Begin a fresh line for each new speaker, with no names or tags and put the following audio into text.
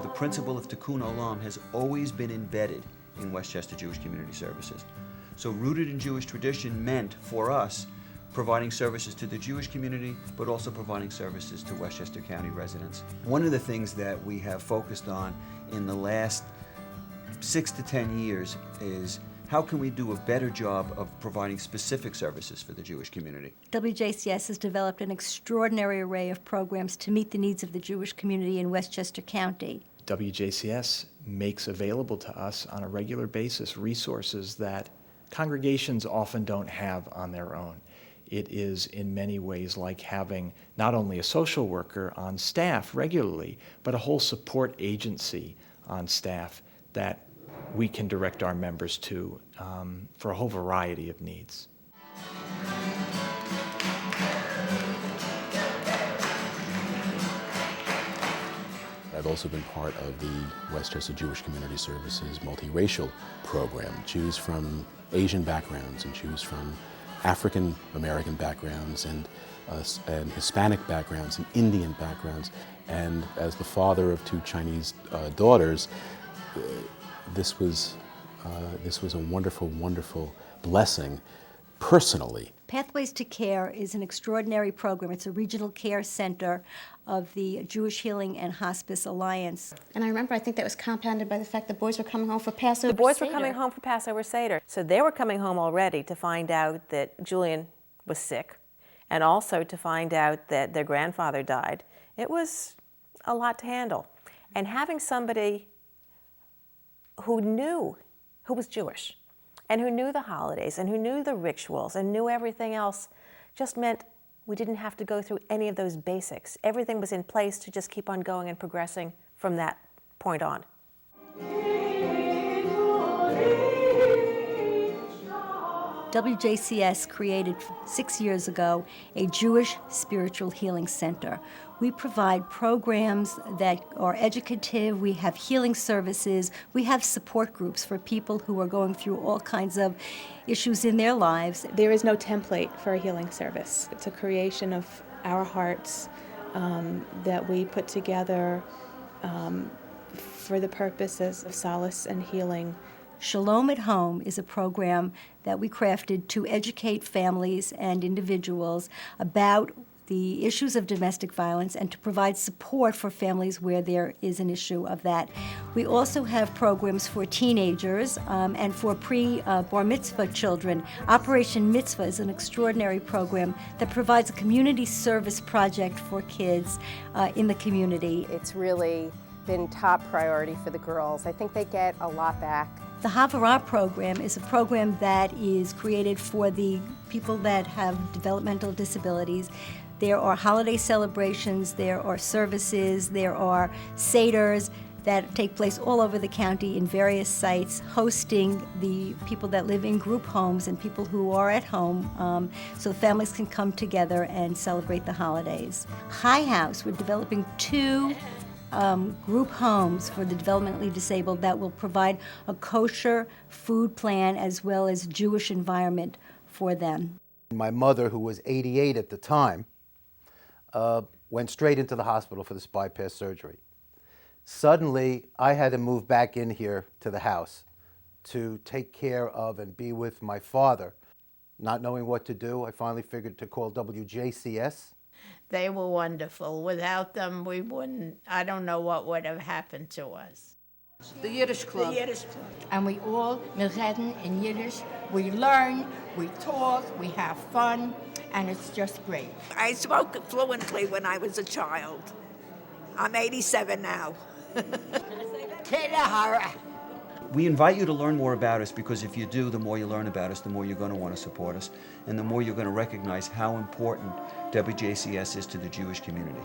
The principle of tikkun olam has always been embedded in Westchester Jewish Community Services. So rooted in Jewish tradition meant, for us, providing services to the Jewish community, but also providing services to Westchester County residents. One of the things that we have focused on in the last 6 to 10 years is how can we do a better job of providing specific services for the Jewish community?
WJCS has developed an extraordinary array of programs to meet the needs of the Jewish community in Westchester County.
WJCS makes available to us on a regular basis resources that congregations often don't have on their own. It is in many ways like having not only a social worker on staff regularly, but a whole support agency on staff that we can direct our members to for a whole variety of needs.
I've also been part of the Westchester Jewish Community Services multiracial program. Jews from Asian backgrounds and Jews from African American backgrounds and Hispanic backgrounds and Indian backgrounds. And as the father of 2 Chinese daughters, this was a wonderful, wonderful blessing personally.
Pathways to Care is an extraordinary program. It's a regional care center of the Jewish Healing and Hospice Alliance.
And I remember, I think that was compounded by the fact the boys were coming home for Passover
The boys
Seder.
were coming home for Passover Seder. So they were coming home already to find out that Julian was sick and also to find out that their grandfather died. It was a lot to handle. And having somebody who was Jewish, and who knew the holidays, and who knew the rituals, and knew everything else, just meant we didn't have to go through any of those basics. Everything was in place to just keep on going and progressing from that point on.
WJCS created 6 years ago a Jewish Spiritual Healing Center. We provide programs that are educative, we have healing services, we have support groups for people who are going through all kinds of issues in their lives.
There is no template for a healing service. It's a creation of our hearts that we put together for the purposes of solace and healing.
Shalom at Home is a program that we crafted to educate families and individuals about the issues of domestic violence and to provide support for families where there is an issue of that. We also have programs for teenagers and for pre-bar mitzvah children. Operation Mitzvah is an extraordinary program that provides a community service project for kids in the community.
It's really been top priority for the girls. I think they get a lot back.
The Havara program is a program that is created for the people that have developmental disabilities. There are holiday celebrations, there are services, there are seders that take place all over the county in various sites, hosting the people that live in group homes and people who are at home, so families can come together and celebrate the holidays. High House, we're developing 2 group homes for the developmentally disabled that will provide a kosher food plan as well as Jewish environment for them.
My mother, who was 88 at the time, went straight into the hospital for this bypass surgery. Suddenly, I had to move back in here to the house to take care of and be with my father. Not knowing what to do, I finally figured to call WJCS.
They were wonderful. Without them, I don't know what would have happened to us.
The Yiddish Club.
The Yiddish Club.
And we all reden in Yiddish. We learn, we talk, we have fun, and it's just great.
I spoke fluently when I was a child. I'm 87 now.
We invite you to learn more about us because if you do, the more you learn about us, the more you're going to want to support us, and the more you're going to recognize how important WJCS is to the Jewish community.